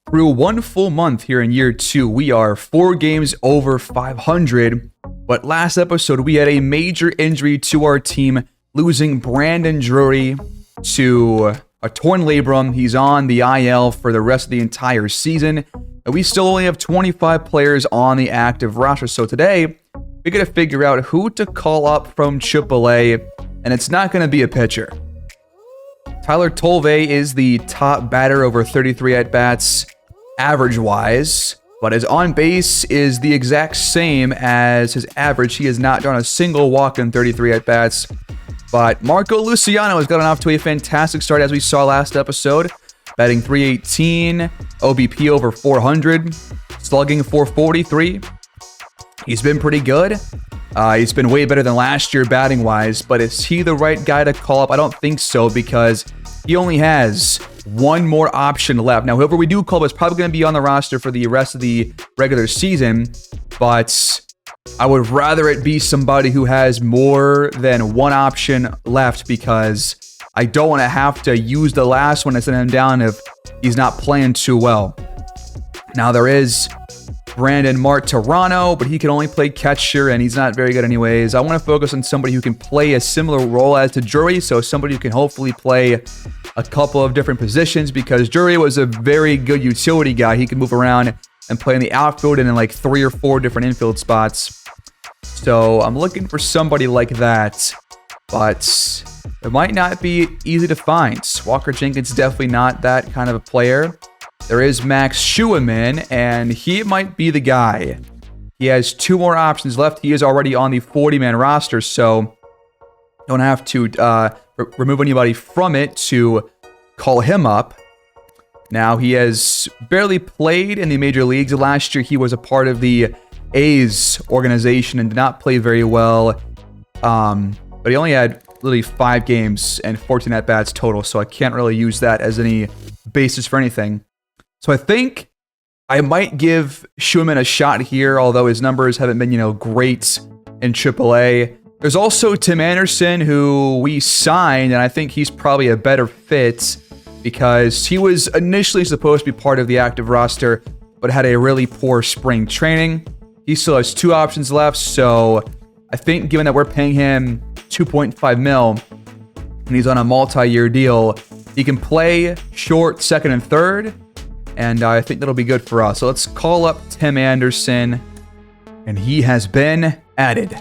Through one full month here in year 2, we are 4 games over 500. But last episode, we had a major injury to our team, losing Brandon Drury to a torn labrum. He's on the IL for the rest of the entire season. And we still only have 25 players on the active roster. So today, we got to figure out who to call up from AAA. And it's not going to be a pitcher. Tyler Tolve is the top batter over 33 at-bats average-wise, but his on-base is the exact same as his average. He has not drawn a single walk in 33 at-bats, but Marco Luciano has gotten off to a fantastic start, as we saw last episode, batting .318, OBP over 400, slugging .443. He's been pretty good. He's been way better than last year batting-wise, but is he the right guy to call up? I don't think so, because he only has one more option left. Now, whoever we do call up is probably going to be on the roster for the rest of the regular season, but I would rather it be somebody who has more than one option left, because I don't want to have to use the last one to send him down if he's not playing too well. Now, there is Brandon Martirano, but he can only play catcher, and he's not very good anyways. I want to focus on somebody who can play a similar role as to Drury, so somebody who can hopefully play a couple of different positions, because Drury was a very good utility guy. He can move around and play in the outfield and in like 3 or 4 different infield spots. So I'm looking for somebody like that, but it might not be easy to find. Walker Jenkins definitely not that kind of a player. There is Max Schumann, and he might be the guy. He has 2 more options left. He is already on the 40-man roster, so don't have to remove anybody from it to call him up. Now, he has barely played in the major leagues. Last year, he was a part of the A's organization and did not play very well. But he only had literally 5 games and 14 at-bats total, so I can't really use that as any basis for anything. So I think I might give Schumann a shot here, although his numbers haven't been, great in AAA. There's also Tim Anderson, who we signed, and I think he's probably a better fit because he was initially supposed to be part of the active roster, but had a really poor spring training. He still has 2 options left, so I think given that we're paying him $2.5 million, and he's on a multi-year deal, he can play short, second, and third, and I think that'll be good for us. So let's call up Tim Anderson, and he has been added.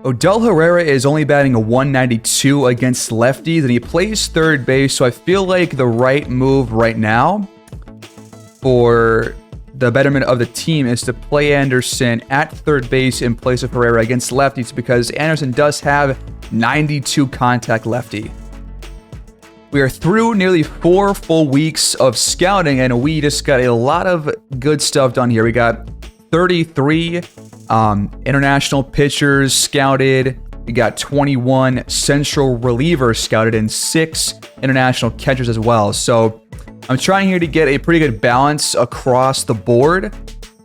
Odell Herrera is only batting a .192 against lefties, and he plays third base, so I feel like the right move right now for the betterment of the team is to play Anderson at third base in place of Herrera against lefties, because Anderson does have 92 contact lefty. We are through nearly 4 full weeks of scouting, and we just got a lot of good stuff done here. We got 33 international pitchers scouted. We got 21 central relievers scouted and 6 international catchers as well. So I'm trying here to get a pretty good balance across the board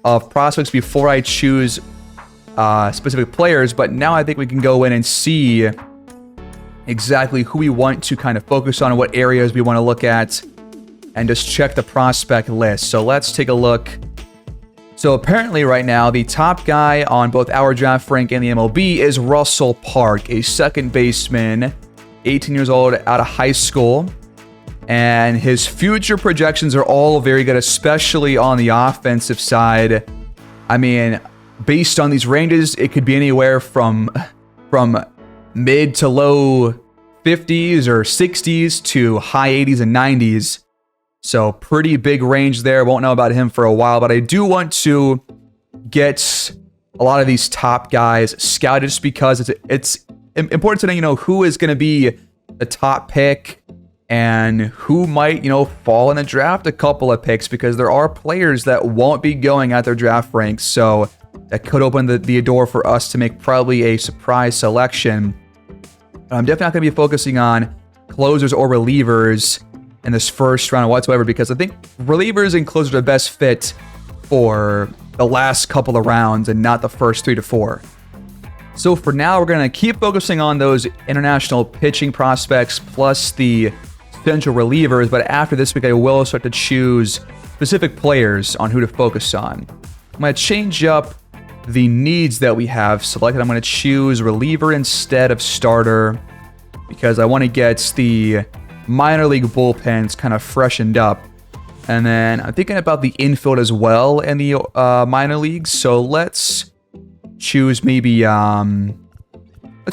of prospects before I choose specific players. But now I think we can go in and see exactly who we want to kind of focus on, what areas we want to look at, and just check the prospect list. So let's take a look. So apparently right now, the top guy on both our draft rank and the MLB is Russell Park, a second baseman, 18 years old, out of high school. And his future projections are all very good, especially on the offensive side. I mean, based on these ranges, it could be anywhere from mid to low 50s or 60s to high 80s and 90s. So pretty big range there. Won't know about him for a while, but I do want to get a lot of these top guys scouted just because it's important to know, who is going to be the top pick and who might, fall in the draft a couple of picks, because there are players that won't be going at their draft ranks. So that could open the door for us to make probably a surprise selection. I'm definitely not going to be focusing on closers or relievers in this first round whatsoever, because I think relievers and closers are the best fit for the last couple of rounds and not the first 3 to 4. So for now, we're going to keep focusing on those international pitching prospects plus the potential relievers, but after this week, I will start to choose specific players on who to focus on. I'm going to change up the needs that we have selected. I'm going to choose reliever instead of starter because I want to get the minor league bullpens kind of freshened up. And then I'm thinking about the infield as well in the minor leagues. So let's choose maybe, let's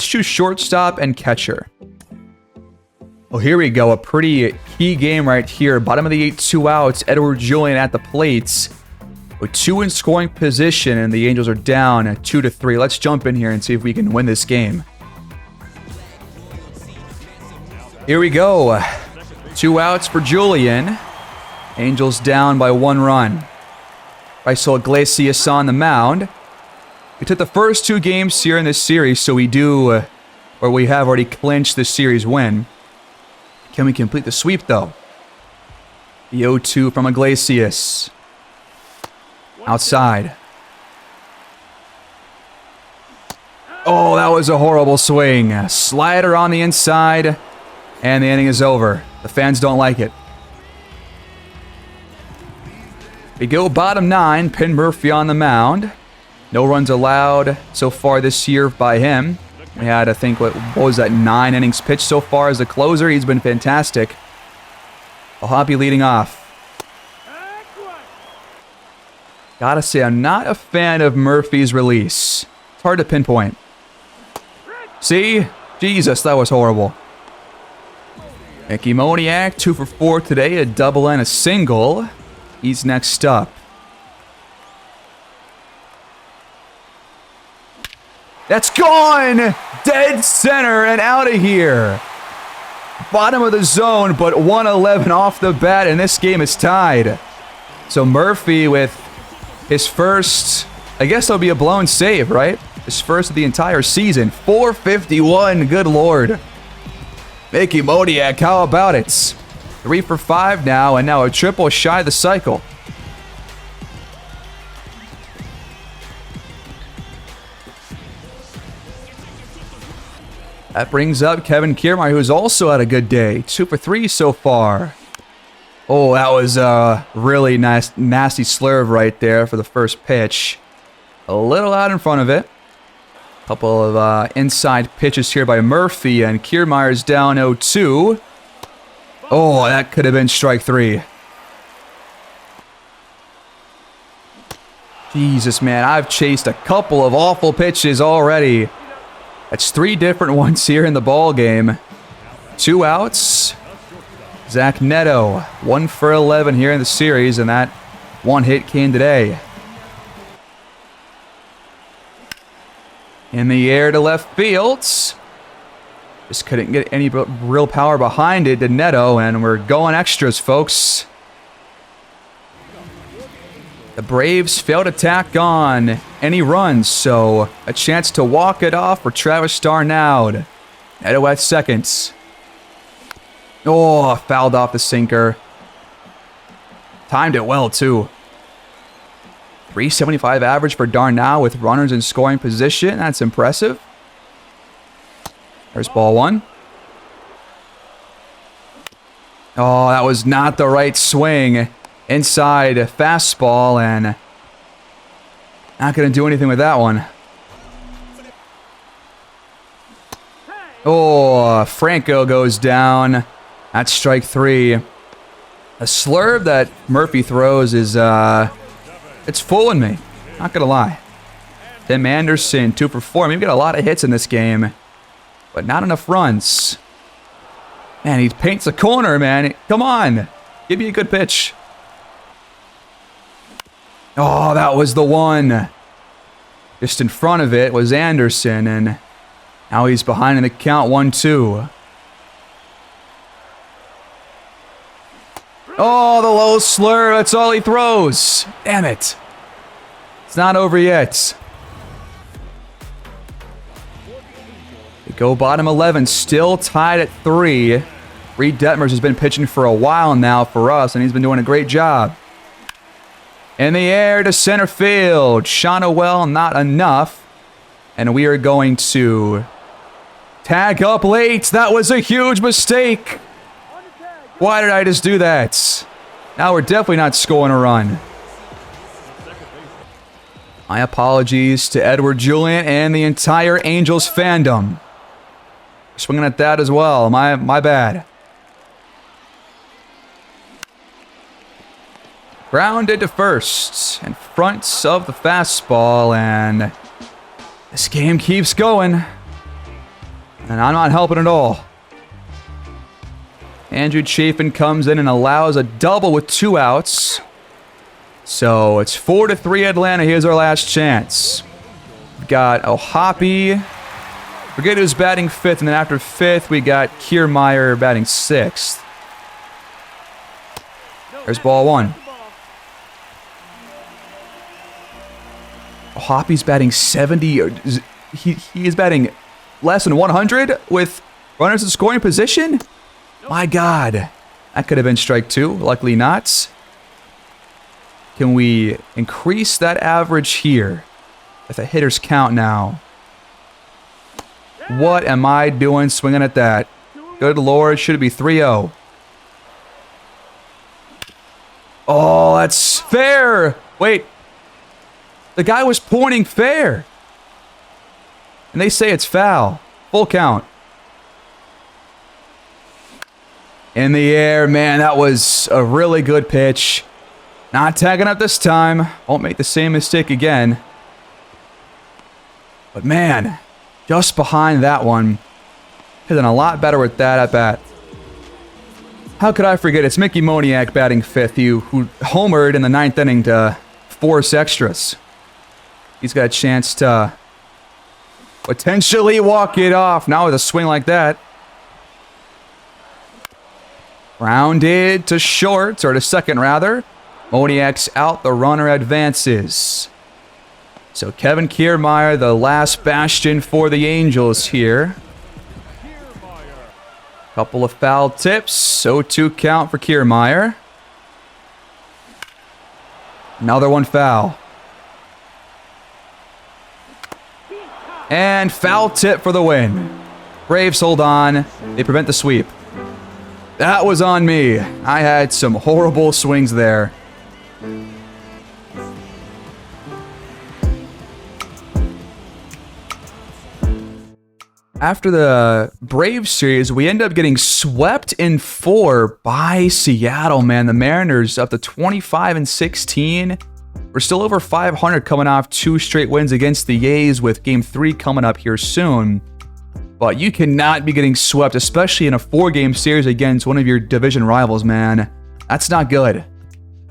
choose shortstop and catcher. Well, here we go. A pretty key game right here. Bottom of the 8th, 2 outs. Edward Julian at the plates with 2 in scoring position, and the Angels are down at 2-3. Let's jump in here and see if we can win this game. Here we go. 2 outs for Julian. Angels down by 1 run. Raisel Iglesias on the mound. We took the first 2 games here in this series, so we have already clinched the series win. Can we complete the sweep, though? The 0-2 from Iglesias. Outside. Oh, that was a horrible swing. Slider on the inside, and the inning is over. The fans don't like it. We go bottom 9, Pin Murphy on the mound. No runs allowed so far this year by him. We had, I think, what was that, 9 innings pitched so far as a closer. He's been fantastic. Hoppy leading off. Gotta say, I'm not a fan of Murphy's release. It's hard to pinpoint. See? Jesus, that was horrible. Mickey Moniak, 2 for 4 today, a double and a single. He's next up. That's gone! Dead center and out of here. Bottom of the zone, but 111 off the bat, and this game is tied. So Murphy with his first, I guess that'll be a blown save, right? His first of the entire season. 451, good lord. Mickey Moniak, how about it? 3 for 5 now, and now a triple shy of the cycle. That brings up Kevin Kiermaier, who's also had a good day. 2 for 3 so far. Oh, that was a really nasty slurve right there for the first pitch. A little out in front of it. Couple of inside pitches here by Murphy, and Kiermaier's down 0-2. Oh, that could have been strike 3. Jesus, man, I've chased a couple of awful pitches already. That's 3 different ones here in the ball game. 2 outs. Zach Neto, 1 for 11 here in the series, and that 1 hit came today. In the air to left field. Just couldn't get any real power behind it to Neto, and we're going extras, folks. The Braves failed to tack on any runs, so a chance to walk it off for Travis Darnaud. Neto at second. Oh, fouled off the sinker. Timed it well, too. 375 average for Darnaud with runners in scoring position. That's impressive. There's ball 1. Oh, that was not the right swing. Inside fastball, and not going to do anything with that one. Oh, Franco goes down. That's strike 3. A slurve that Murphy throws is, it's fooling me. Not going to lie. Tim Anderson, 2 for 4. I mean, we got a lot of hits in this game, but not enough runs. Man, he paints a corner, man. Come on. Give me a good pitch. Oh, that was the one. Just in front of it was Anderson, and now he's behind in the count 1-2. Oh, the low slur. That's all he throws. Damn it. It's not over yet. We go bottom 11, still tied at 3. Reed Detmers has been pitching for a while now for us, and he's been doing a great job. In the air to center field. Shonowell, not enough. And we are going to tag up late. That was a huge mistake. Why did I just do that? Now we're definitely not scoring a run. My apologies to Edward Julian and the entire Angels fandom. Swinging at that as well. My bad. Grounded to first in front of the fastball, and this game keeps going. And I'm not helping at all. Andrew Chafin comes in and allows a double with 2 outs. So it's 4-3 Atlanta. Here's our last chance. We've got Ohtani. Forget who's batting 5th, and then after 5th, we got Kiermaier batting 6th. There's ball 1. Ohtani's batting 70. He is batting less than 100 with runners in scoring position? My God. That could have been strike 2. Luckily not. Can we increase that average here with a hitter's count now? What am I doing swinging at that? Good Lord, should it be 3-0? Oh, that's fair. Wait. The guy was pointing fair. And they say it's foul. Full count. In the air, man, that was a really good pitch. Not tagging up this time. Won't make the same mistake again. But man, just behind that one. Hitting a lot better with that at bat. How could I forget? It's Mickey Moniak batting 5th, who homered in the 9th inning to force extras. He's got a chance to potentially walk it off. Now with a swing like that. Rounded to short, or to second rather. Moniak's out, the runner advances. So Kevin Kiermaier, the last bastion for the Angels here. Couple of foul tips, 0-2 count for Kiermaier. Another one foul. And foul tip for the win. Braves hold on. They prevent the sweep. That was on me. I had some horrible swings there. After the Braves series, we end up getting swept in 4 by Seattle, man. The Mariners up to 25-16. We're still over 500 coming off 2 straight wins against the A's with Game 3 coming up here soon. But you cannot be getting swept, especially in a 4-game series against one of your division rivals, man. That's not good.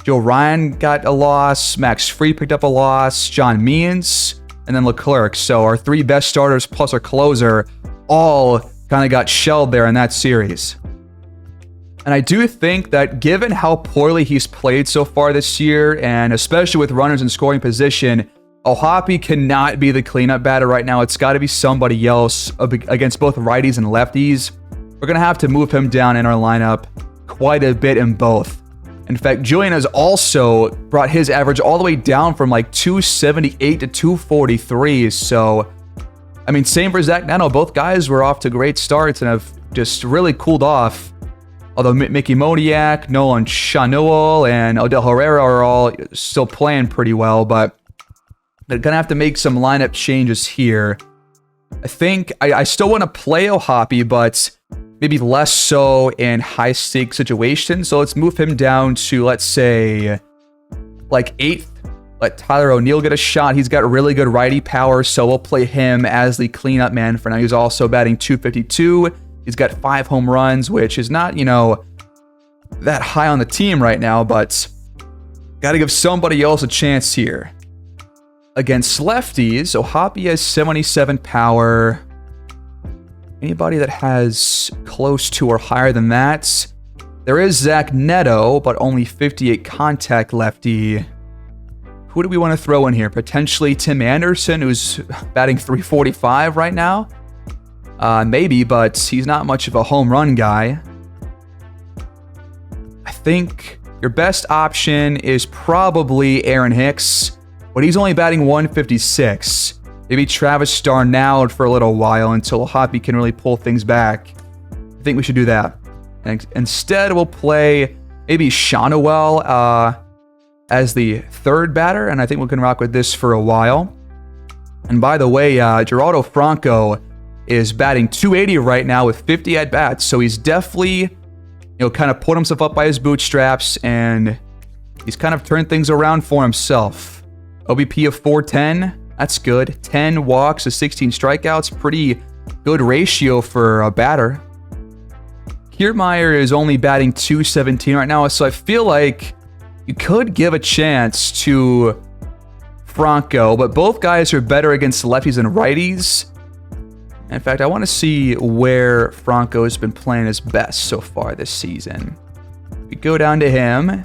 Joe Ryan got a loss. Max Fried picked up a loss. John Means, and then Leclerc. So our 3 best starters plus our closer all kind of got shelled there in that series. And I do think that given how poorly he's played so far this year, and especially with runners in scoring position, Ohtani cannot be the cleanup batter right now. It's got to be somebody else against both righties and lefties. We're going to have to move him down in our lineup quite a bit in both. In fact, Julian has also brought his average all the way down from like 278 to 243. So, I mean, same for Zach Neto. Both guys were off to great starts and have just really cooled off. Although Mickey Moniak, Nolan Schanuel, and Odell Herrera are all still playing pretty well, but they're going to have to make some lineup changes here. I think I still want to play Ohtani, but maybe less so in high-stake situations. So let's move him down to, let's say, like 8th. Let Tyler O'Neill get a shot. He's got really good righty power, so we'll play him as the cleanup man for now. He's also batting .252. He's got 5 home runs, which is not, that high on the team right now, but got to give somebody else a chance here. Against lefties, Ohtani has 77 power. Anybody that has close to or higher than that? There is Zach Neto, but only 58 contact lefty. Who do we want to throw in here? Potentially Tim Anderson, who's batting .345 right now. Maybe, but he's not much of a home run guy. I think your best option is probably Aaron Hicks, but he's only batting .156. Maybe Travis Darnell for a little while until Ohtani can really pull things back. I think we should do that. And instead, we'll play maybe Shonowell as the third batter, and I think we can rock with this for a while. And by the way, Geraldo Franco is batting .280 right now with 50 at-bats, so he's definitely, kind of put himself up by his bootstraps, and he's kind of turned things around for himself. OBP of 410, that's good. 10 walks to 16 strikeouts, pretty good ratio for a batter. Kiermaier is only batting .217 right now, so I feel like you could give a chance to Franco, but both guys are better against lefties and righties. In fact, I want to see where Franco has been playing his best so far this season. We go down to him.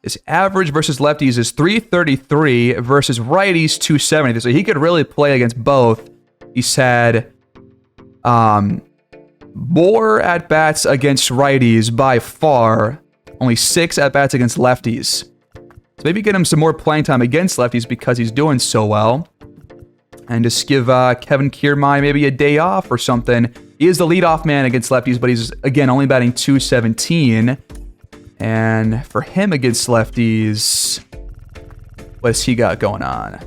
His average versus lefties is .333 versus righties .270. So he could really play against both. He's had more at-bats against righties by far. Only 6 at-bats against lefties. So maybe get him some more playing time against lefties because he's doing so well. And just give Kevin Kiermaier maybe a day off or something. He is the leadoff man against lefties, but he's, again, only batting .217. And for him against lefties, what's he got going on?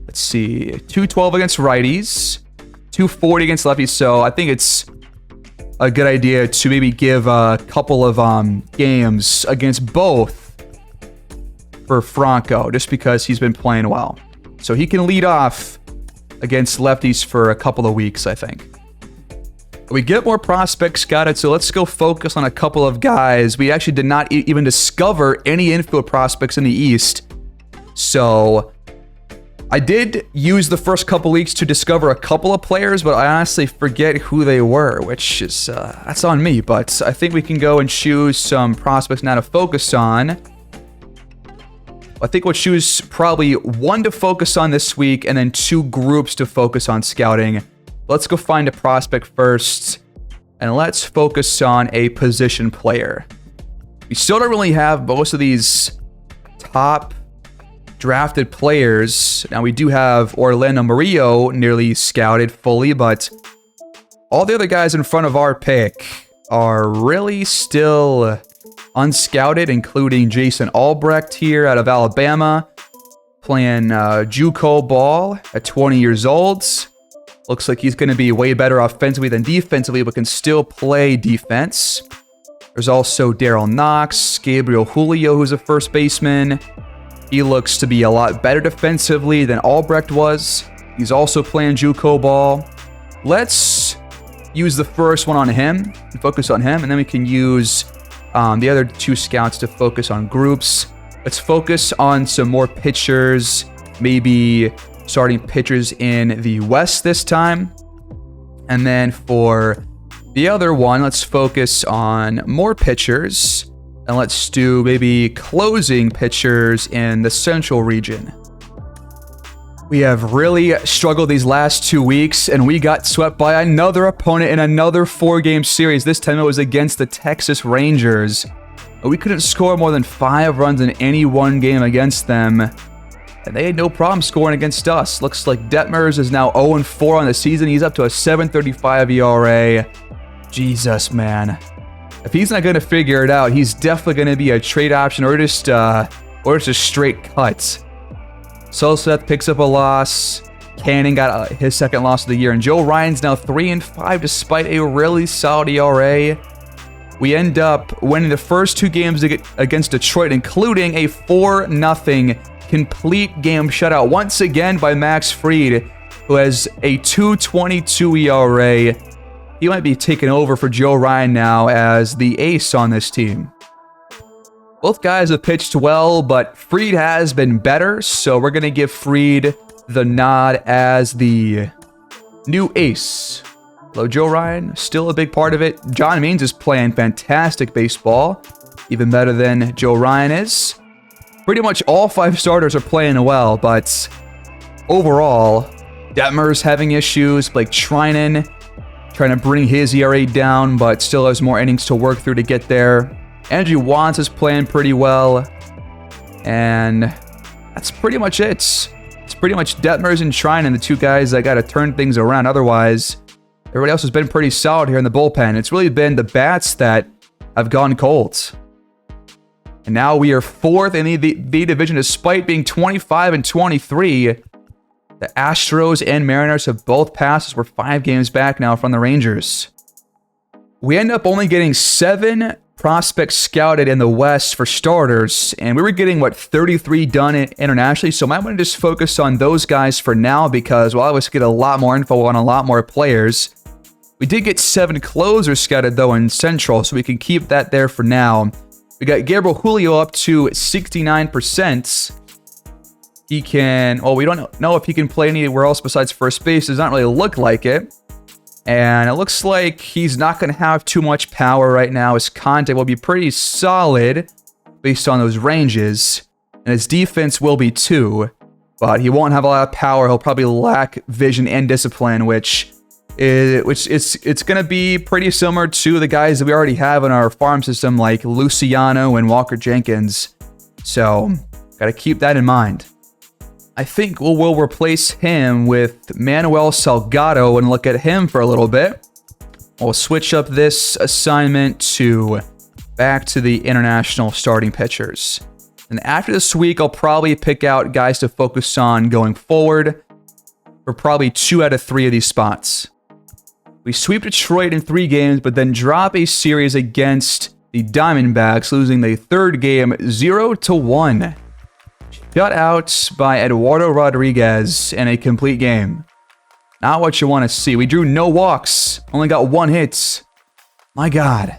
Let's see. .212 against righties. .240 against lefties. So I think it's a good idea to maybe give a couple of games against both for Franco, just because he's been playing well. So he can lead off against lefties for a couple of weeks, I think. We get more prospects scouted, so let's go focus on a couple of guys. We actually did not even discover any infield prospects in the East. So I did use the first couple weeks to discover a couple of players, but I honestly forget who they were, which is, that's on me. But I think we can go and choose some prospects now to focus on. I think we'll choose probably 1 to focus on this week and then 2 groups to focus on scouting. Let's go find a prospect first, and let's focus on a position player. We still don't really have most of these top drafted players. Now, we do have Orlando Murillo nearly scouted fully, but all the other guys in front of our pick are really still unscouted, including Jason Albrecht here out of Alabama, playing JUCO ball at 20 years old. Looks like he's going to be way better offensively than defensively, but can still play defense. There's also Daryl Knox, Gabriel Julio, who's a first baseman. He looks to be a lot better defensively than Albrecht was. He's also playing JUCO ball. Let's use the first one on him and focus on him, and then we can use the other 2 scouts to focus on groups. Let's focus on some more pitchers, maybe starting pitchers in the West this time. And then for the other one, let's focus on more pitchers. And let's do maybe closing pitchers in the Central region. We have really struggled these last 2 weeks, and we got swept by another opponent in another 4-game series. This time it was against the Texas Rangers. We couldn't score more than 5 runs in any one game against them, and they had no problem scoring against us. Looks like Detmers is now 0-4 on the season. He's up to a 7.35 ERA. Jesus, man. If he's not going to figure it out, he's definitely going to be a trade option or just a straight cut. Soseth picks up a loss. Canning got his second loss of the year. And Joe Ryan's now 3-5 despite a really solid ERA. We end up winning the first 2 games against Detroit, including a 4-0 complete game shutout once again by Max Fried, who has a 2.22 ERA. He might be taking over for Joe Ryan now as the ace on this team. Both guys have pitched well, but Fried has been better, so we're going to give Fried the nod as the new ace. Though Joe Ryan, still a big part of it. John Means is playing fantastic baseball, even better than Joe Ryan is. Pretty much all 5 starters are playing well, but overall, Detmer's having issues. Blake Treinen trying to bring his ERA down, but still has more innings to work through to get there. Andrew Wantz is playing pretty well, and that's pretty much it. It's pretty much Detmers and Treinen, the 2 guys that got to turn things around. Otherwise, Everybody else has been pretty solid here in the bullpen. It's really been the bats that have gone cold. And now we are 4th in the division despite being 25-23. The Astros and Mariners have both passed. We're 5 games back now from the Rangers. We end up only getting 7 prospects scouted in the West for starters, and we were getting, 33 done internationally, so I might want to just focus on those guys for now because while I was get a lot more info on a lot more players, we did get 7 closers scouted, though, in Central, so we can keep that there for now. We got Gabriel Julio up to 69%. He can, well, we don't know if he can play anywhere else besides first base. Does not really look like it. And it looks like he's not going to have too much power right now. His contact will be pretty solid based on those ranges. And his defense will be too. But he won't have a lot of power. He'll probably lack vision and discipline, which it's going to be pretty similar to the guys that we already have in our farm system, like Luciano and Walker Jenkins. So, got to keep that in mind. I think we'll replace him with Manuel Salgado and look at him for a little bit. We'll switch up this assignment to back to the international starting pitchers. And after this week, I'll probably pick out guys to focus on going forward for probably 2 out of 3 of these spots. We sweep Detroit in 3 games, but then drop a series against the Diamondbacks, losing the 3rd game 0-1. Shut out by Eduardo Rodriguez in a complete game. Not what you want to see. We drew no walks. Only got 1 hit. My God.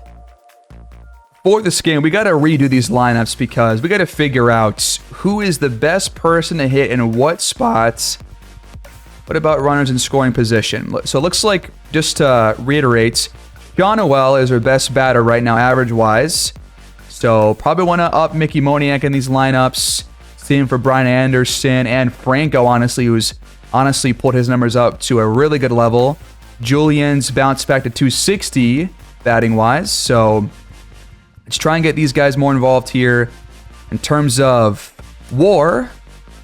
For this game, we got to redo these lineups because we got to figure out who is the best person to hit in what spots. What about runners in scoring position? So it looks like, just to reiterate, John Noel is our best batter right now, average-wise. So probably want to up Mickey Moniak in these lineups. Same for Brian Anderson and Franco, honestly, who's honestly put his numbers up to a really good level. Julian's bounced back to 260 batting-wise. So let's try and get these guys more involved here. In terms of WAR,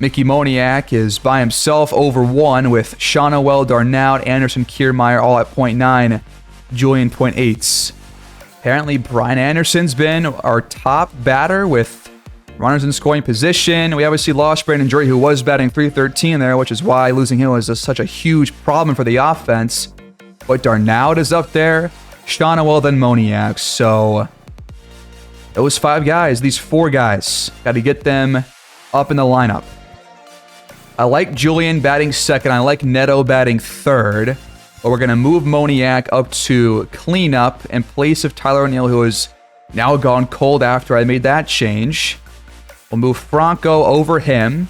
Mickey Moniak is by himself over 1 with Sean Noel, Darnout, Anderson, Kiermaier all at 0.9, Julian 0.8. Apparently, Brian Anderson's been our top batter with runners in scoring position. We obviously lost Brandon Drury, who was batting .313 there, which is why losing him was such a huge problem for the offense. But Darnout is up there, Sean Noel, then Moniak. So those 5 guys, these 4 guys, got to get them up in the lineup. I like Julian batting 2nd. I like Neto batting 3rd. But we're going to move Moniak up to cleanup in place of Tyler O'Neill, who has now gone cold after I made that change. We'll move Franco over him.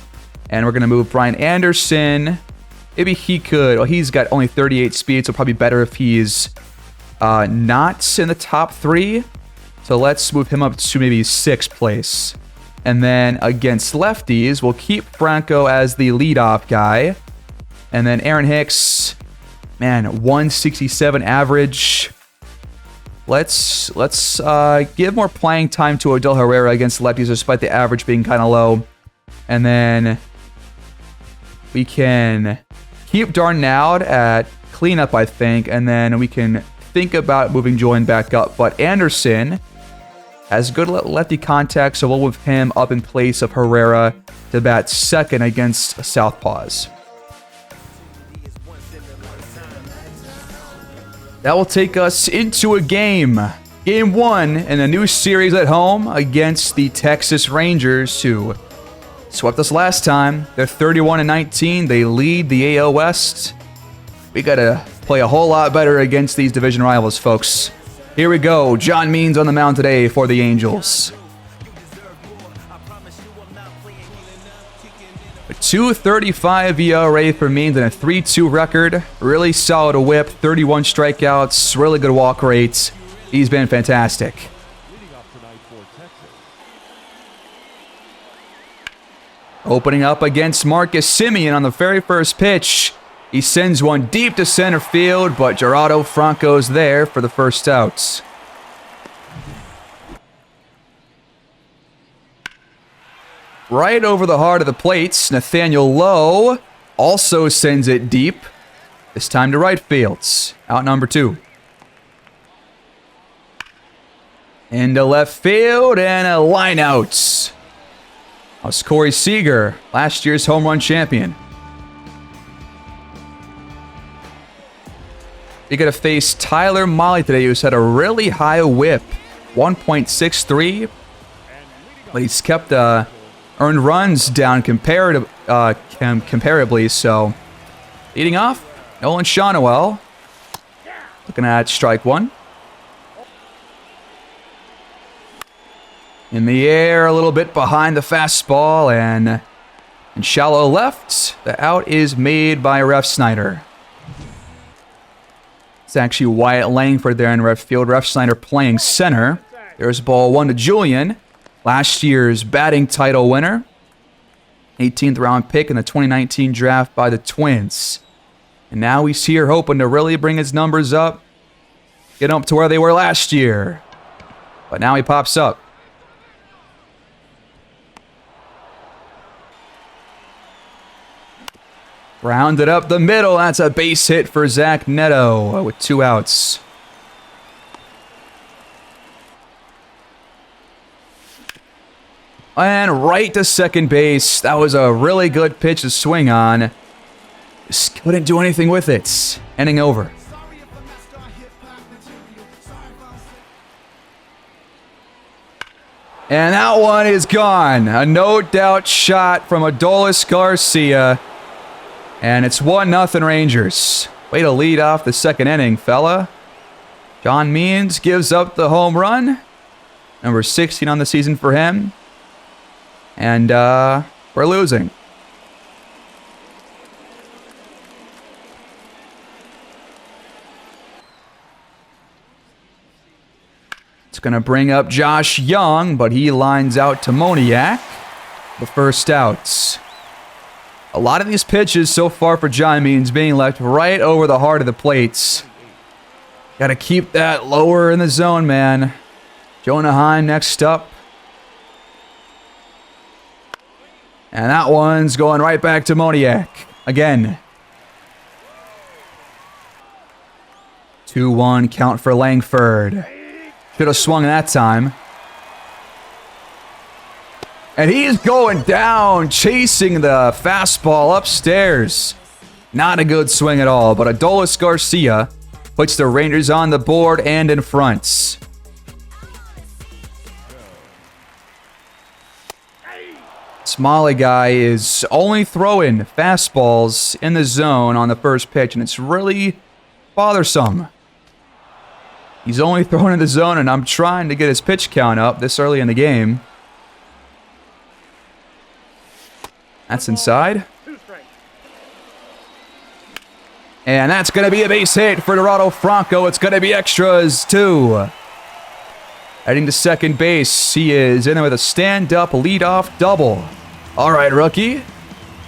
And we're going to move Brian Anderson. Maybe he could. Well, he's got only 38 speed, so probably better if he's not in the top 3. So let's move him up to maybe 6th place. And then against lefties, we'll keep Franco as the leadoff guy. And then Aaron Hicks, man, 167 average. Let's give more playing time to Odell Herrera against lefties, despite the average being kind of low. And then we can keep Darnout at cleanup, I think. And then we can think about moving Julian back up. But Anderson has good lefty contact, so we'll move him up in place of Herrera to bat 2nd against Southpaws. That will take us into a game. Game 1 in a new series at home against the Texas Rangers, who swept us last time. They're 31-19. They lead the AL West. We got to play a whole lot better against these division rivals, folks. Here we go. John Means on the mound today for the Angels. A 2.35 ERA for Means and a 3.2 record. Really solid whip, 31 strikeouts, really good walk rates. He's been fantastic. Opening up against Marcus Semien on the very first pitch. He sends one deep to center field, but Gerardo Franco's there for the first out. Right over the heart of the plates, Nathaniel Lowe also sends it deep. This time to right fields. Out number 2. Into left field and a line out. That's Corey Seager, last year's home run champion. You're going to face Tyler Mahle today, who's had a really high whip, 1.63. But he's kept earned runs down comparably. So, leading off, Nolan Shawnoel. Looking at strike 1. In the air, a little bit behind the fastball, and in shallow left, the out is made by Ref Snyder. It's actually Wyatt Langford there in left field. Ref Snyder playing center. There's ball 1 to Julian, last year's batting title winner. 18th round pick in the 2019 draft by the Twins. And now he's here hoping to really bring his numbers up, get up to where they were last year. But now he pops up. Rounded up the middle. That's a base hit for Zach Neto with 2 outs. And right to second base. That was a really good pitch to swing on. Just couldn't do anything with it. Inning over. And that one is gone. A no-doubt shot from Adolis Garcia. And it's 1-0 Rangers. Way to lead off the second inning, fella. John Means gives up the home run. Number 16 on the season for him. And we're losing. It's going to bring up Josh Young, but he lines out to Moniak. The first outs. A lot of these pitches so far for John Means being left right over the heart of the plates. Got to keep that lower in the zone, man. Jonah Heim next up. And that one's going right back to Moniak. Again. 2-1 count for Langford. Should have swung that time. And he's going down, chasing the fastball upstairs. Not a good swing at all, but Adolis Garcia puts the Rangers on the board and in front. Smalley guy is only throwing fastballs in the zone on the first pitch, and it's really bothersome. He's only throwing in the zone, and I'm trying to get his pitch count up this early in the game. That's inside. And that's going to be a base hit for Dorado Franco. It's going to be extras, too. Heading to second base. He is in there with a stand-up leadoff double. All right, rookie.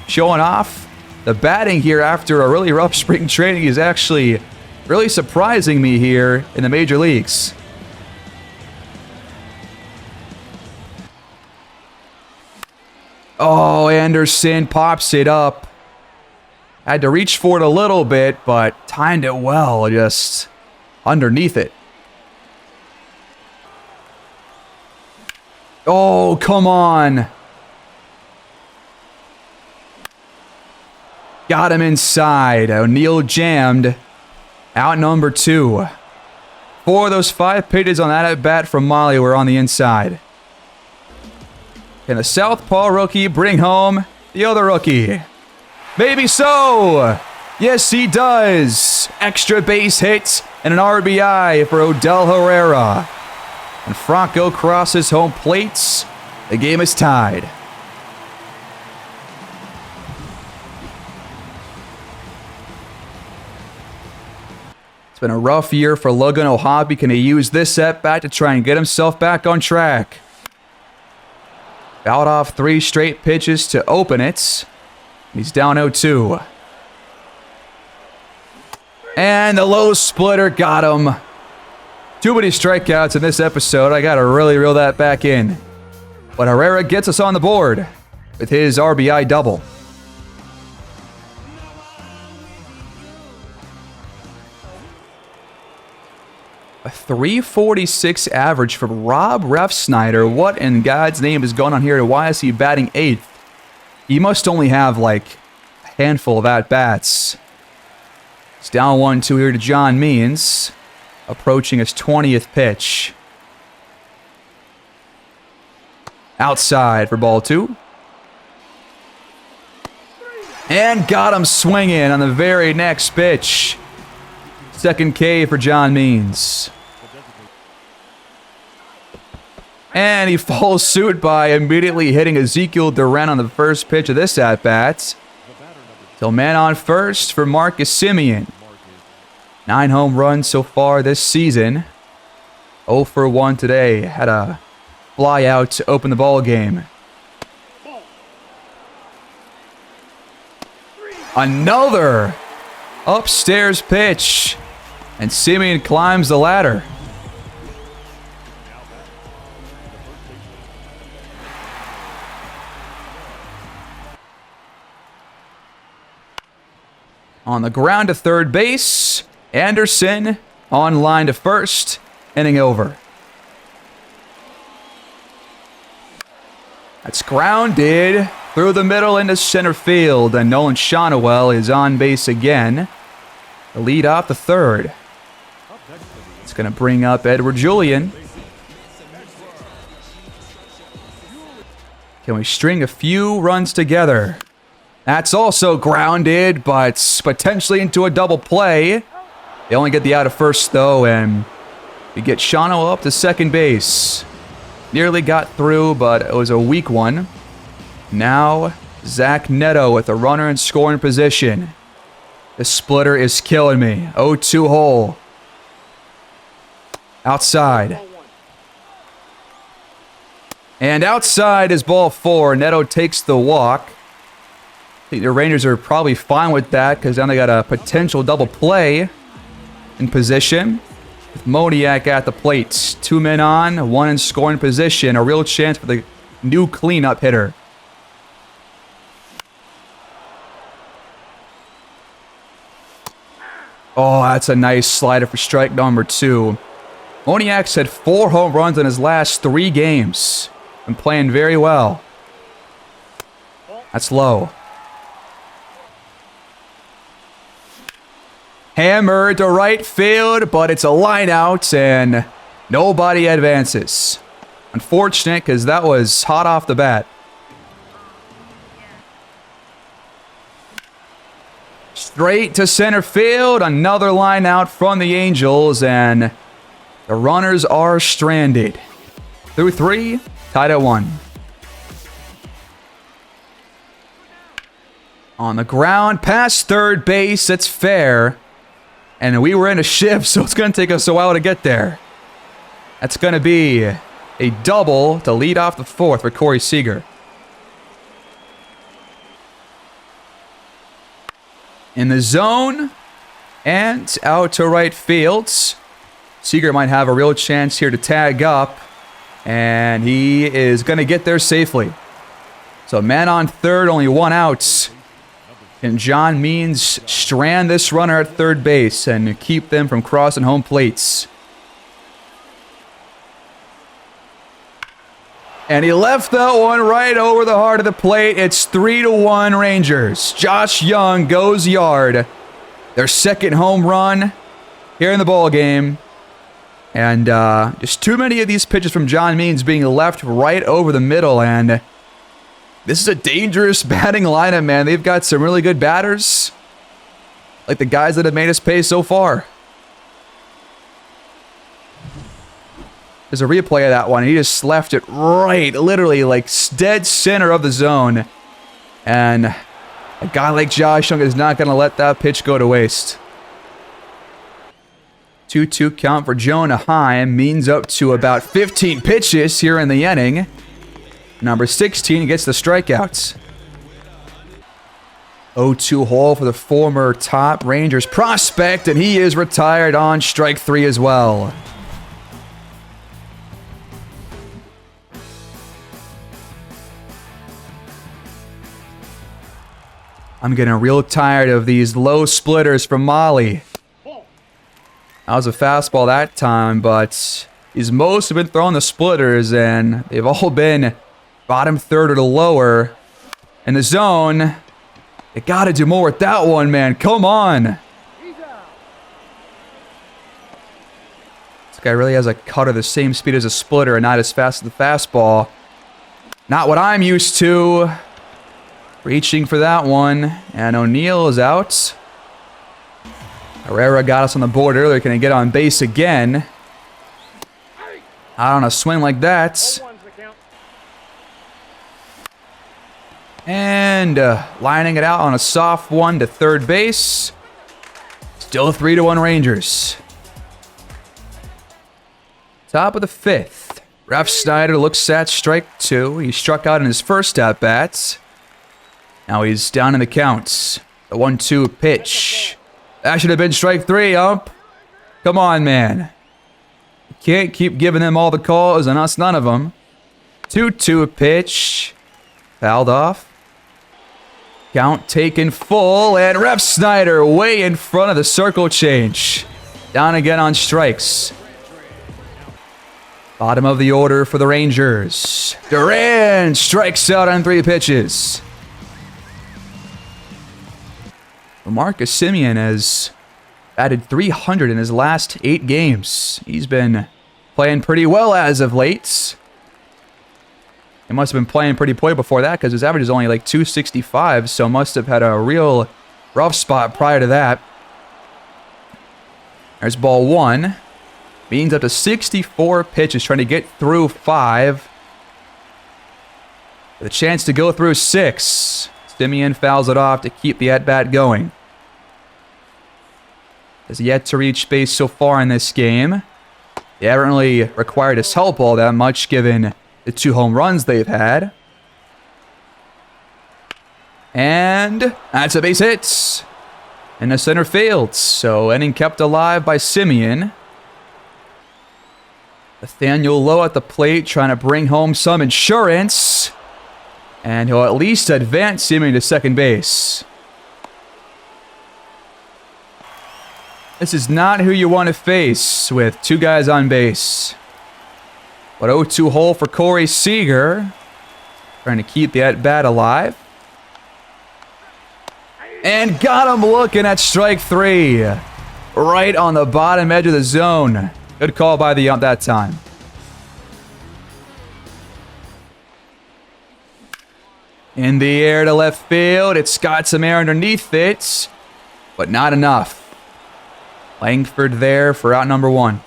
Showing off. The batting here after a really rough spring training is actually really surprising me here in the major leagues. Oh, Anderson pops it up. Had to reach for it a little bit, but timed it well, just underneath it. Oh, come on. Got him inside. O'Neal jammed. Out number 2. 4 of those 5 pitches on that at-bat from Mahle were on the inside. Can the southpaw rookie bring home the other rookie? Maybe so. Yes, he does. Extra base hit and an RBI for Odell Herrera. And Franco crosses home plates. The game is tied. It's been a rough year for Logan O'Hoppe. Can he use this at-bat to try and get himself back on track? Fouled off 3 straight pitches to open it. He's down 0-2. And the low splitter got him. Too many strikeouts in this episode. I got to really reel that back in. But Herrera gets us on the board with his RBI double. A 346 average from Rob Refsnyder. What in God's name is going on here? Why is he batting 8th? He must only have like a handful of at-bats. It's down 1-2 here to John Means. Approaching his 20th pitch. Outside for ball 2. And got him swinging on the very next pitch. Second K for John Means. And he follows suit by immediately hitting Ezekiel Duran on the first pitch of this at-bat. So man on first for Marcus Semien. 9 home runs so far this season. 0 for 1 today. Had a fly out to open the ball game. Another upstairs pitch. And Semien climbs the ladder. On the ground to third base. Anderson on line to first. Inning over. That's grounded through the middle into center field. And Nolan Shonowell is on base again. The lead off the third. It's going to bring up Edward Julian. Can we string a few runs together? That's also grounded, but potentially into a double play. They only get the out of first, though, and we get Shano up to second base. Nearly got through, but it was a weak one. Now, Zach Neto with a runner in scoring position. The splitter is killing me. 0-2 hole. Outside. And outside is ball 4. Neto takes the walk. I think the Rangers are probably fine with that because now they got a potential double play in position. With Moniak at the plate. 2 men on, 1 in scoring position. A real chance for the new cleanup hitter. Oh, that's a nice slider for strike number 2. Moniak's had 4 home runs in his last 3 games. Been playing very well. That's low. Hammered to right field, but it's a line out and nobody advances. Unfortunate because that was hot off the bat. Straight to center field, another line out from the Angels, and the runners are stranded. Through 3, tied at 1. On the ground, past third base, it's fair. And we were in a shift, so it's going to take us a while to get there. That's going to be a double to lead off the 4th for Corey Seager. In the zone and out to right field. Seager might have a real chance here to tag up. And he is going to get there safely. So man on third, only 1 out. And John Means strand this runner at third base and keep them from crossing home plates. And he left that one right over the heart of the plate. It's 3-1 Rangers. Josh Young goes yard. Their second home run here in the ball game. And just too many of these pitches from John Means being left right over the middle. And this is a dangerous batting lineup, man. They've got some really good batters. Like the guys that have made us pay so far. There's a replay of that one. He just left it right, literally like dead center of the zone. And a guy like Josh Young is not going to let that pitch go to waste. 2-2 count for Jonah Heim. Means up to about 15 pitches here in the inning. Number 16 gets the strikeouts. 0-2 hole for the former top Rangers prospect, and he is retired on strike 3 as well. I'm getting real tired of these low splitters from Molly. That was a fastball that time, but he's mostly been throwing the splitters, and they've all been bottom third or the lower in the zone. You got to do more with that one, man. Come on. This guy really has a cutter the same speed as a splitter and not as fast as the fastball. Not what I'm used to. Reaching for that one, and O'Neill is out. Herrera got us on the board earlier. Can he get on base again? Out on a swing like that. And lining it out on a soft one to third base. Still 3-1 Rangers. Top of the 5th. Ref Snyder looks at strike 2. He struck out in his first at-bat. Now he's down in the counts. The 1-2 pitch. That should have been strike 3, ump. Come on, man. You can't keep giving them all the calls and us none of them. 2-2 pitch. Fouled off. Count taken full, and Ref Snyder way in front of the circle change. Down again on strikes. Bottom of the order for the Rangers. Duran strikes out on 3 pitches. Marcus Semien has added 300 in his last 8 games. He's been playing pretty well as of late. He must have been playing pretty poorly before that because his average is only like 265, so must have had a real rough spot prior to that. There's ball 1. Means up to 64 pitches, trying to get through 5. With a chance to go through 6. Semien fouls it off to keep the at-bat going. Has yet to reach base so far in this game. They haven't really required his help all that much given the 2 home runs they've had. And that's a base hit in the center field. So inning kept alive by Semien. Nathaniel Lowe at the plate trying to bring home some insurance. And he'll at least advance Semien to second base. This is not who you want to face with 2 guys on base. But 0-2 hole for Corey Seager. Trying to keep the at-bat alive. And got him looking at strike 3. Right on the bottom edge of the zone. Good call by the ump that time. In the air to left field. It's got some air underneath it. But not enough. Langford there for out number 1.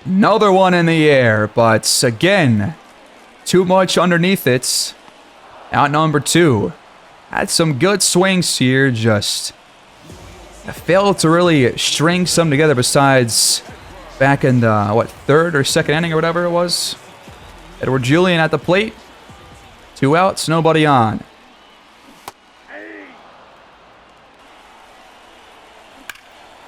Another one in the air, but again, too much underneath it. Out number 2. Had some good swings here, just failed to really string some together besides back in the, 3rd or 2nd inning or whatever it was. Edward Julian at the plate. 2 outs, nobody on.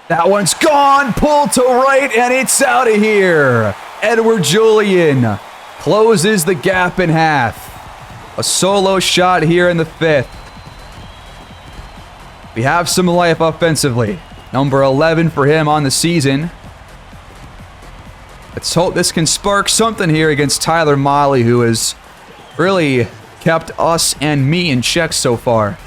That one's gone, pulled to right, and it's out of here. Edward Julian closes the gap in half. A solo shot here in the 5th. We have some life offensively. Number 11 for him on the season. Let's hope this can spark something here against Tyler Mahle, who has really kept us and me in check so far.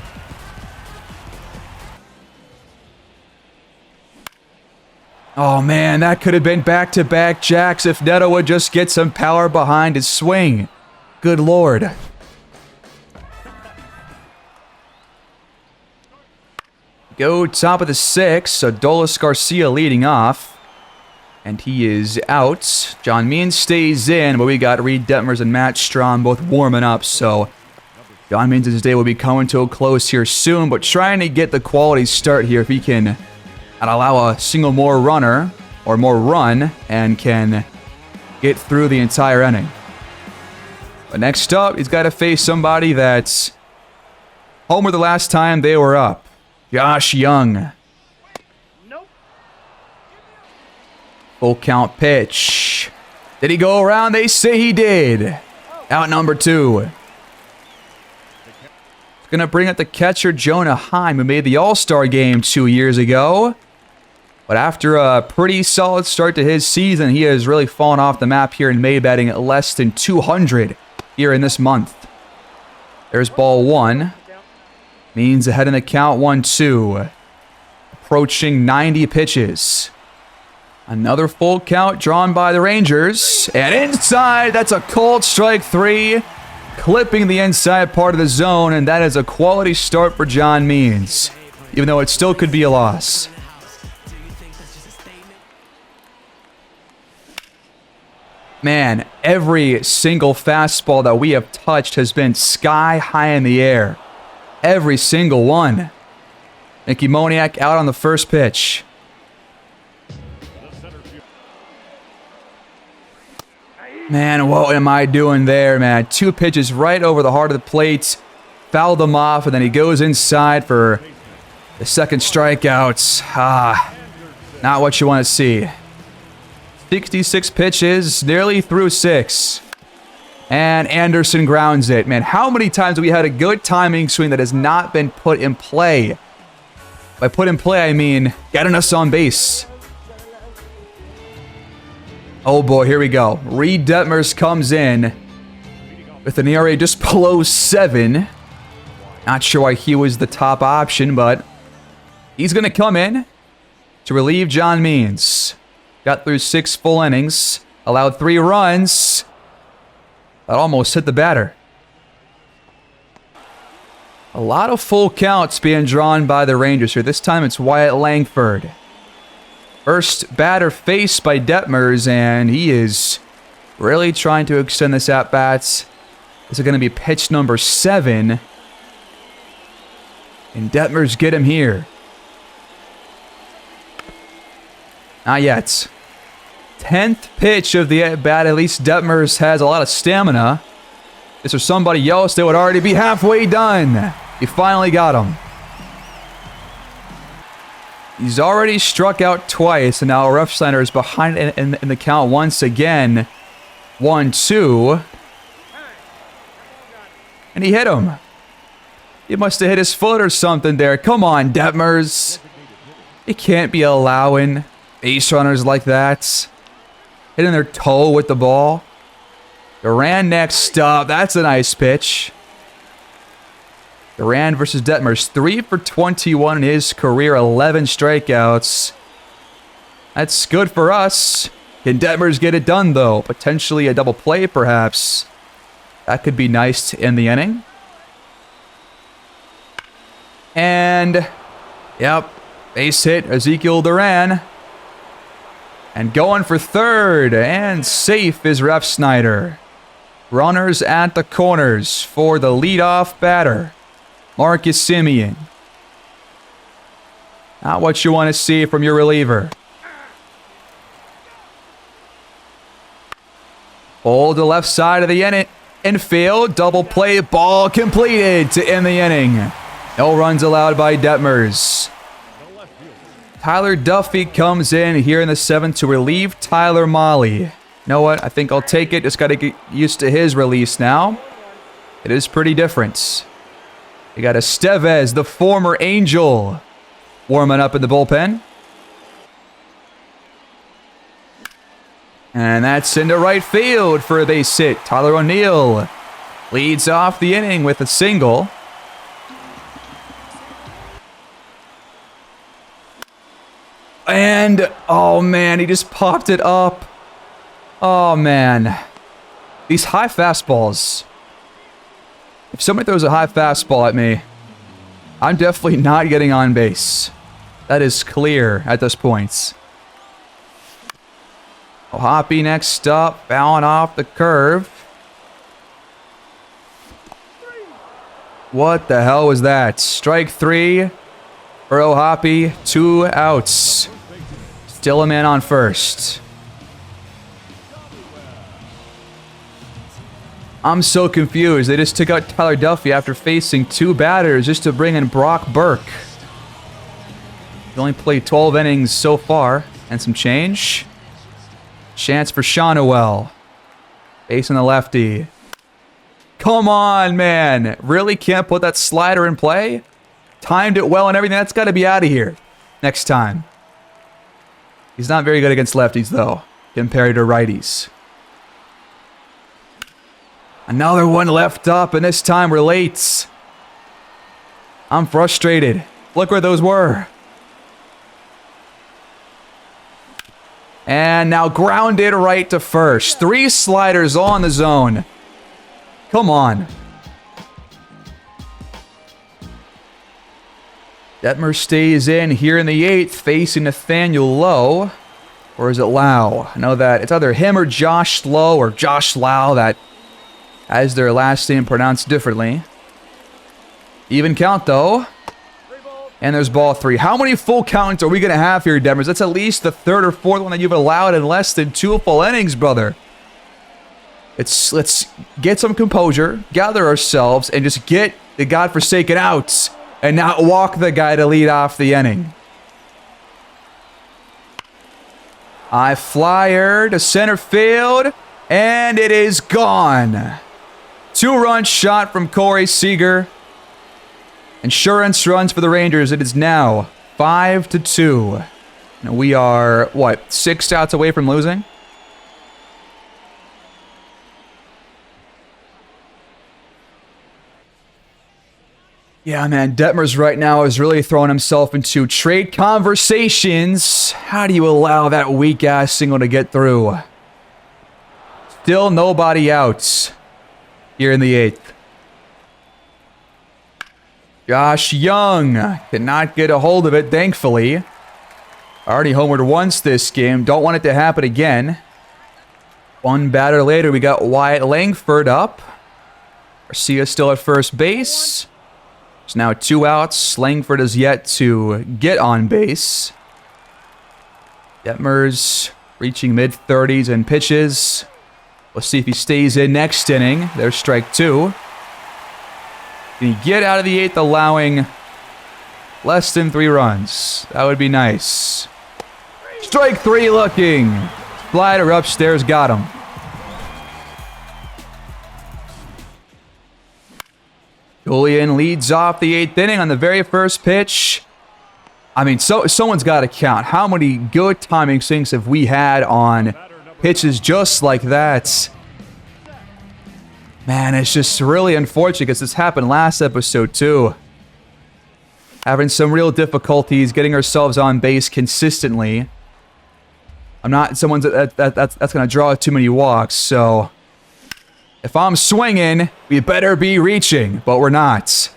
Oh man, that could have been back-to-back jacks if Neto would just get some power behind his swing. Good lord. Go top of the 6th, Adolis Garcia leading off. And he is out. John Means stays in, but we got Reed Detmers and Matt Strahm both warming up, so John Means' day will be coming to a close here soon, but trying to get the quality start here if he can and allow a single more runner or more run and can get through the entire inning. But next up, he's got to face somebody that's homer the last time they were up. Josh Young. Nope. Full count pitch. Did he go around? They say he did. Out number 2. Going to bring up the catcher, Jonah Heim, who made the All-Star game 2 years ago. But after a pretty solid start to his season, he has really fallen off the map here in May, batting at less than 200 here in this month. There's ball 1. Means ahead in the count, 1-2. Approaching 90 pitches. Another full count drawn by the Rangers. And inside, that's a cold strike 3. Clipping the inside part of the zone, and that is a quality start for John Means, even though it still could be a loss. Man, every single fastball that we have touched has been sky high in the air. Every single one. Mickey Moniak out on the first pitch. Man, what am I doing there, man? 2 pitches right over the heart of the plate. Fouled them off, and then he goes inside for the second strikeout. Not what you want to see. 66 pitches, nearly through 6. And Anderson grounds it. Man, how many times have we had a good timing swing that has not been put in play? By put in play, I mean getting us on base. Oh boy, here we go. Reed Detmers comes in with an ERA just below 7. Not sure why he was the top option, but he's going to come in to relieve John Means. Got through 6 full innings, allowed 3 runs. That almost hit the batter. A lot of full counts being drawn by the Rangers here. This time it's Wyatt Langford. First batter faced by Detmers, and he is really trying to extend this at-bat. This is going to be pitch number 7. And Detmers get him here. Not yet. 10th pitch of the at-bat. At least Detmers has a lot of stamina. If this was somebody else, they would already be halfway done. He finally got him. He's already struck out twice, and now Refsnyder is behind in the count once again. 1-2. And he hit him. He must have hit his foot or something there. Come on, Detmers. You can't be allowing base runners like that. Hitting their toe with the ball. Duran next up. That's a nice pitch. Duran versus Detmers. 3 for 21 in his career. 11 strikeouts. That's good for us. Can Detmers get it done, though? Potentially a double play, perhaps. That could be nice to end the inning. And, yep, base hit, Ezekiel Duran. And going for third, and safe is Refsnyder. Runners at the corners for the leadoff batter, Marcus Semien. Not what you want to see from your reliever. Pull to left side of the infield. Double play, ball completed to end the inning. No runs allowed by Detmers. Tyler Duffy comes in here in the 7th to relieve Tyler Mahle. You know what? I think I'll take it. Just got to get used to his release now. It is pretty different. You got Estevez, the former Angel, warming up in the bullpen. And that's into right field for a base hit. Tyler O'Neill leads off the inning with a single. And, oh man, he just popped it up. Oh man. These high fastballs. If somebody throws a high fastball at me, I'm definitely not getting on base. That is clear at this point. O'Hoppe next up, fouling off the curve. What the hell was that? Strike 3 for O'Hoppe, 2 outs. Still a man on first. I'm so confused. They just took out Tyler Duffy after facing 2 batters just to bring in Brock Burke. He only played 12 innings so far and some change. Chance for Shawnuel. Facing the lefty. come on, man. Really can't put that slider in play? Timed it well and everything. That's got to be out of here next time. He's not very good against lefties, though, compared to righties. Another one left up, and this time we're late. I'm frustrated. Look where those were. And now grounded right to first. 3 sliders on the zone. Come on. Detmer stays in here in the 8th, facing Nathaniel Lowe. Or is it Lau? I know that it's either him or Josh Lowe or Josh Lau that has their last name pronounced differently. Even count, though. And there's ball 3. How many full counts are we going to have here, Demers? That's at least the 3rd or 4th one that you've allowed in less than 2 full innings, brother. Let's get some composure, gather ourselves, and just get the godforsaken outs and not walk the guy to lead off the inning. High flyer to center field, and it is gone. 2-run shot from Corey Seager. Insurance runs for the Rangers. It is now 5-2. And we are, what, 6 outs away from losing? Yeah, man, Detmers right now is really throwing himself into trade conversations. How do you allow that weak-ass single to get through? Still nobody out here in the 8th. Josh Young cannot get a hold of it, thankfully. Already homered once this game. Don't want it to happen again. One batter later, we got Wyatt Langford up. Garcia still at first base. There's now 2 outs. Langford is yet to get on base. Detmers reaching mid-30s in pitches. Let's see if he stays in next inning. There's strike 2. Can he get out of the 8th, allowing less than 3 runs? That would be nice. Strike 3 looking. Slider upstairs got him. Julian leads off the 8th inning on the very first pitch. I mean, someone's got to count. How many good timing sinks have we had on pitches just like that? Man, it's just really unfortunate because this happened last episode too. Having some real difficulties getting ourselves on base consistently. I'm not someone that's going to draw too many walks, so if I'm swinging, we better be reaching, but we're not.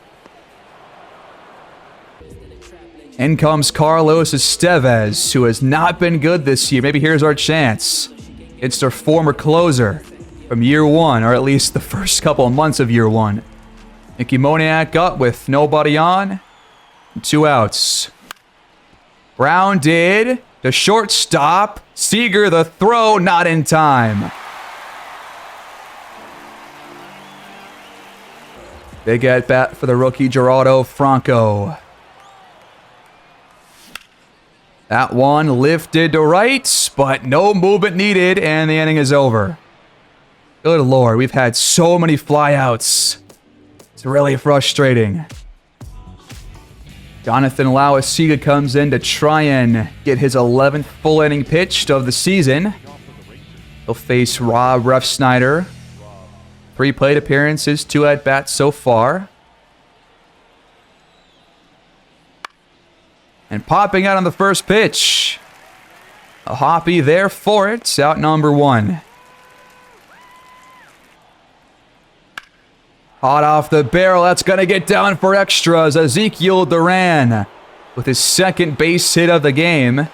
In comes Carlos Estevez, who has not been good this year. Maybe here's our chance. It's their former closer from year 1, or at least the first couple of months of year 1. Mickey Moniak up with nobody on. 2 outs. Grounded to shortstop. Seager the throw, not in time. Big at bat for the rookie Gerardo Franco. That one lifted to right, but no movement needed, and the inning is over. Good lord, we've had so many flyouts. It's really frustrating. Jonathan Lawasiga comes in to try and get his 11th full inning pitched of the season. He'll face Rob Refsnyder. 3 plate appearances, 2 at-bats so far. And popping out on the first pitch. A hoppy there for it. Out number 1. Hot off the barrel. That's going to get down for extras. Ezekiel Duran with his 2nd base hit of the game.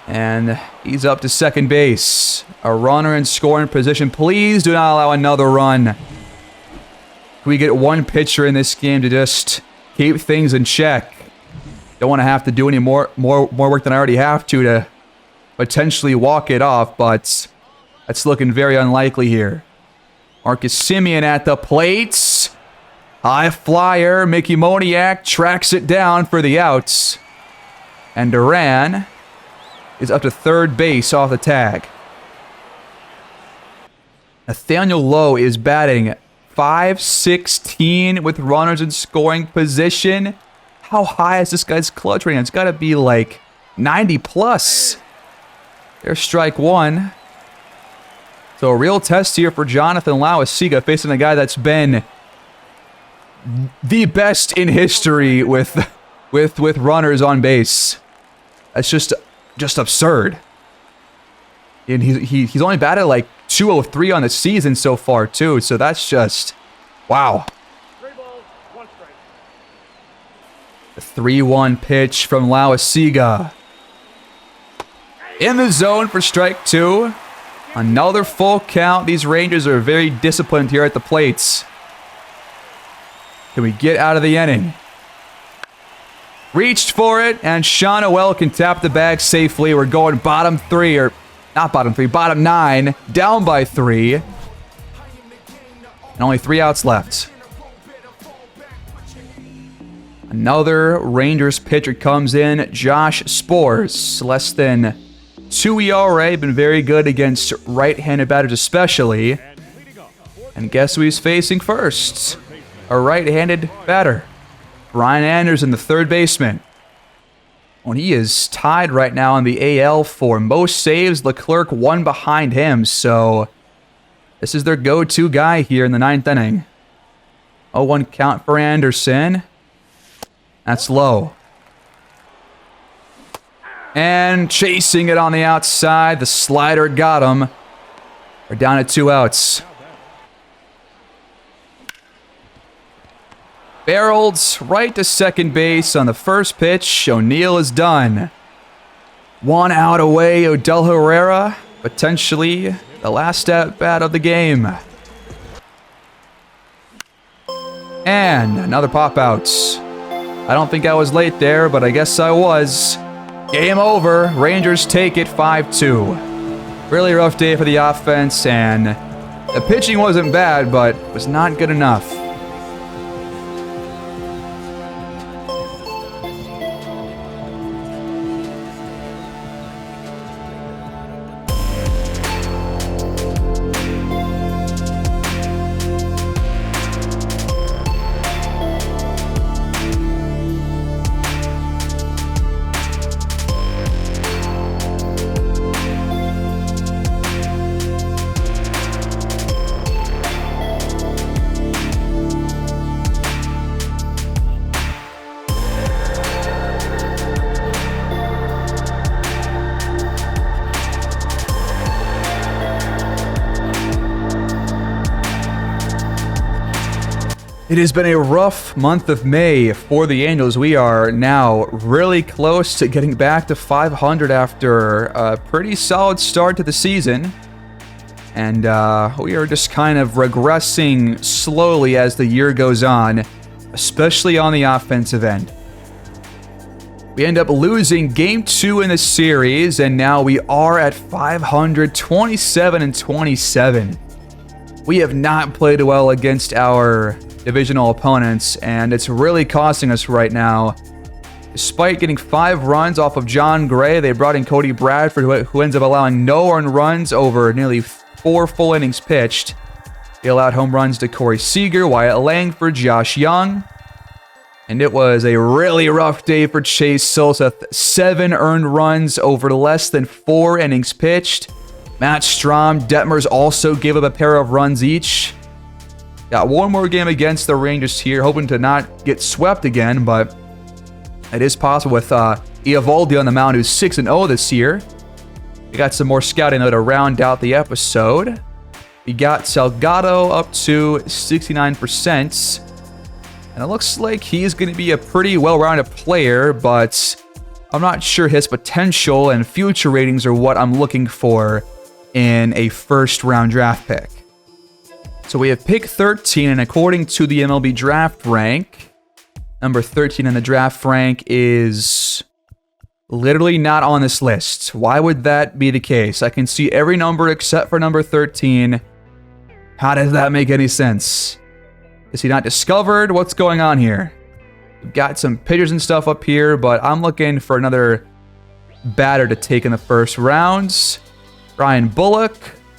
And he's up to second base. A runner in scoring position. Please do not allow another run. Can we get one pitcher in this game to just keep things in check? Don't want to have to do any more work than I already have to potentially walk it off, but that's looking very unlikely here. Marcus Semien at the plate. High flyer. Mickey Moniak tracks it down for the outs. And Duran is up to third base off the tag. Nathaniel Lowe is batting 516 with runners in scoring position. How high is this guy's clutch rating? It's got to be like 90 plus. There's strike one. So a real test here for Jonathan Loaisiga, facing a guy that's been the best in history with runners on base. That's just absurd. And he's only batted like 203 on the season so far too. So that's just wow. The 3-1 pitch from Loaisiga. In the zone for strike two. Another full count. These Rangers are very disciplined here at the plates. Can we get out of the inning? Reached for it, and Sean Noel can tap the bag safely. We're going bottom three, or not bottom three, bottom nine, down by 3. And only 3 outs left. Another Rangers pitcher comes in, Josh Sborz. Less than 2 ERA, been very good against right-handed batters especially. And guess who he's facing first? A right-handed batter. Brian Anderson, the third baseman. Well, he is tied right now in the AL for most saves. Leclerc one behind him, so this is their go-to guy here in the 9th inning. 0-1 count for Anderson. That's low. And chasing it on the outside. The slider got him. We're down at 2 outs. Barreled right to second base on the first pitch. O'Neill is done. 1 out away. Odell Herrera, potentially the last at-bat of the game. And another pop-out. I don't think I was late there, but I guess I was. Game over. Rangers take it 5-2. Really rough day for the offense, and the pitching wasn't bad, but was not good enough. It has been a rough month of May for the Angels. We are now really close to getting back to 500 after a pretty solid start to the season. And we are just kind of regressing slowly as the year goes on, especially on the offensive end. We end up losing Game 2 in the series, and now we are at 500, 27-27. We have not played well against our divisional opponents, and it's really costing us right now. Despite getting 5 runs off of John Gray, they brought in Cody Bradford, who ends up allowing no earned runs over nearly 4 full innings pitched. They allowed home runs to Corey Seager, Wyatt Langford, Josh Young. And it was a really rough day for Chase Sosa. 7 earned runs over less than 4 innings pitched. Matt Strom, Detmers also gave up a pair of runs each. Got one more game against the Rangers here, hoping to not get swept again, but it is possible with Eovaldi on the mound, who's 6-0 this year. We got some more scouting though to round out the episode. We got Salgado up to 69%, and it looks like he's going to be a pretty well-rounded player, but I'm not sure his potential and future ratings are what I'm looking for in a first-round draft pick. So we have pick 13, and according to the MLB draft rank, number 13 in the draft rank is literally not on this list. Why would that be the case? I can see every number except for number 13. How does that make any sense? Is he not discovered? What's going on here? We've got some pitchers and stuff up here, but I'm looking for another batter to take in the first rounds. Brian Bullock.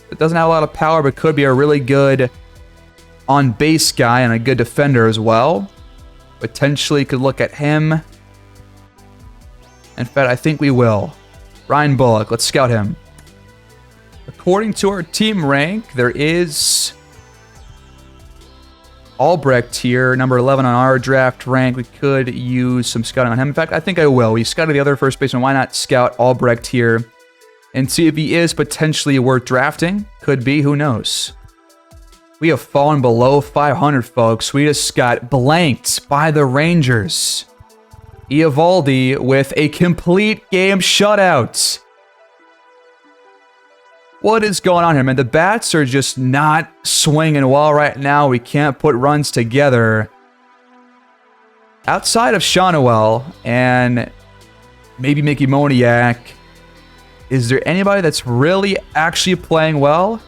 It doesn't have a lot of power, but could be a really good on-base guy and a good defender as well. Potentially could look at him. In fact, I think we will. Ryan Bullock, let's scout him. According to our team rank, there is Albrecht here, number 11 on our draft rank. We could use some scouting on him. In fact, I think I will. We scouted the other first baseman. Why not scout Albrecht here and see if he is potentially worth drafting? Could be, who knows? We have fallen below 500, folks. We just got blanked by the Rangers. Eovaldi with a complete game shutout. What is going on here, man? The bats are just not swinging well right now. We can't put runs together. Outside of Shawnuel and maybe Mickey Moniak, is there anybody that's really actually playing well?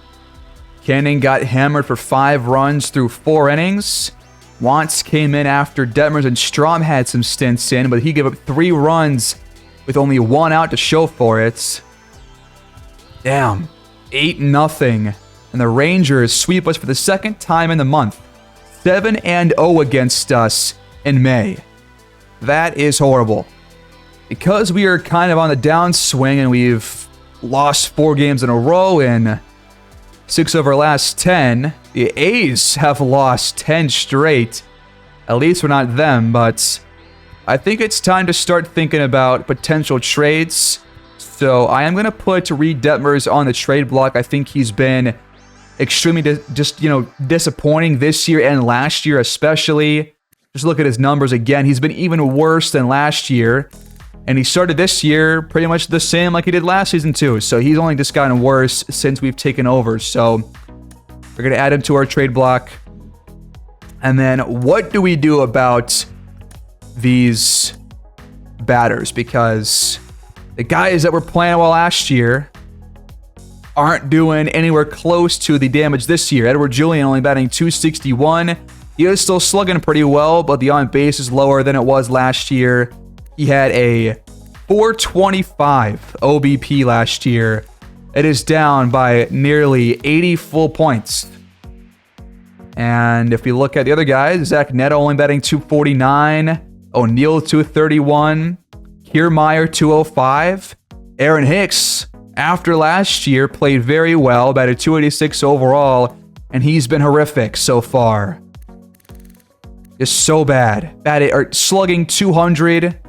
Canning got hammered for 5 runs through 4 innings. Wantz came in after Detmers and Strom had some stints in, but he gave up 3 runs with only 1 out to show for it. Damn. 8-0. And the Rangers sweep us for the second time in the month. 7-0 against us in May. That is horrible. Because we are kind of on the downswing and we've lost 4 games in a row and 6 of our last 10. The A's have lost 10 straight. At least we're not them, but I think it's time to start thinking about potential trades. So I am going to put Reed Detmers on the trade block. I think he's been extremely disappointing this year and last year especially. Just look at his numbers again. He's been even worse than last year. And he started this year pretty much the same like he did last season too. So he's only just gotten worse since we've taken over. So we're going to add him to our trade block. And then what do we do about these batters? Because the guys that were playing well last year aren't doing anywhere close to the damage this year. Edward Julian only batting .261. He is still slugging pretty well, but the on base is lower than it was last year. He had a .425 OBP last year. It is down by nearly 80 full points. And if we look at the other guys, Zach Neto only batting .249, O'Neill .231, Kiermaier .205, Aaron Hicks, after last year, played very well, batted .286 overall, and he's been horrific so far. Just so bad. Slugging .200.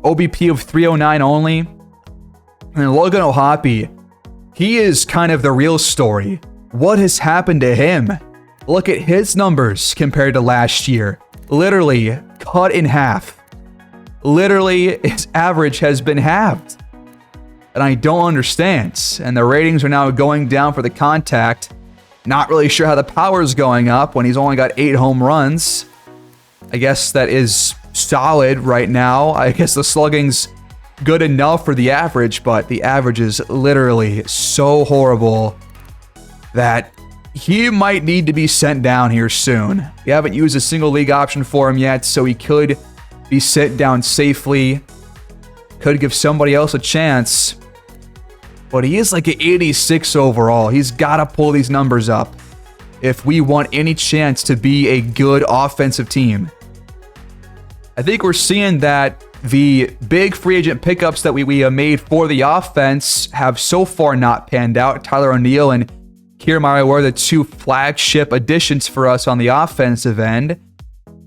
OBP of .309 only. And Logan O'Hoppe, he is kind of the real story. What has happened to him? Look at his numbers compared to last year. Literally cut in half. Literally, his average has been halved. And I don't understand. And the ratings are now going down for the contact. Not really sure how the power is going up when he's only got 8 home runs. I guess that is solid right now. I guess the slugging's good enough for the average, but the average is literally so horrible that he might need to be sent down here soon. We haven't used a single league option for him yet, so he could be sent down safely. Could give somebody else a chance. But he is like an 86 overall. He's got to pull these numbers up if we want any chance to be a good offensive team. I think we're seeing that the big free agent pickups that we made for the offense have so far not panned out. Tyler O'Neill and Kiermaier were the 2 flagship additions for us on the offensive end.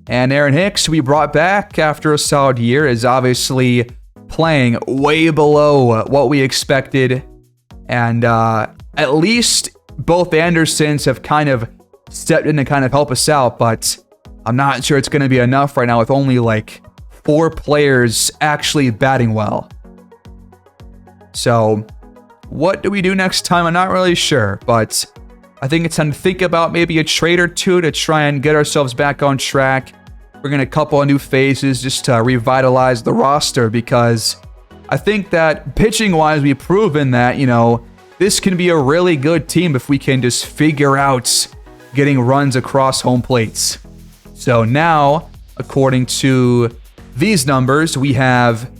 And Aaron Hicks, we brought back after a solid year, is obviously playing way below what we expected. And at least both Andersons have kind of stepped in to kind of help us out, but I'm not sure it's going to be enough right now with only like 4 players actually batting well. So what do we do next time? I'm not really sure, but I think it's time to think about maybe a trade or 2 to try and get ourselves back on track. Bring in a couple of new faces just to revitalize the roster, because I think that pitching-wise, we've proven that, this can be a really good team if we can just figure out getting runs across home plates. So now, according to these numbers, we have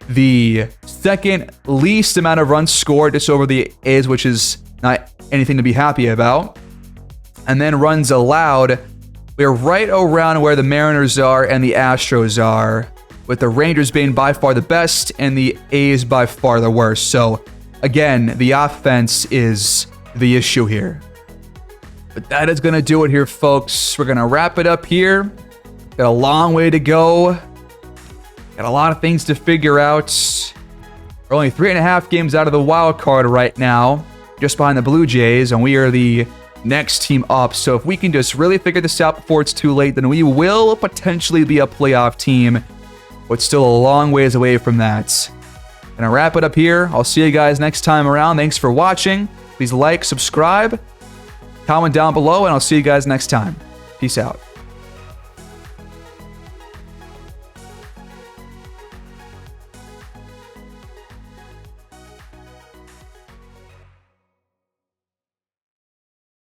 the second least amount of runs scored just over the A's, which is not anything to be happy about. And then runs allowed We're right around where the Mariners are and the Astros are, with the Rangers being by far the best and the A's by far the worst. So, again, the offense is the issue here. But that is going to do it here, folks. We're going to wrap it up here. Got a long way to go. Got a lot of things to figure out. We're only 3.5 games out of the wild card right now, just behind the Blue Jays, and we are the next team up. So if we can just really figure this out before it's too late, then we will potentially be a playoff team, but still a long ways away from that. Gonna wrap it up here. I'll see you guys next time around. Thanks for watching. Please like, subscribe, comment down below, and I'll see you guys next time. Peace out.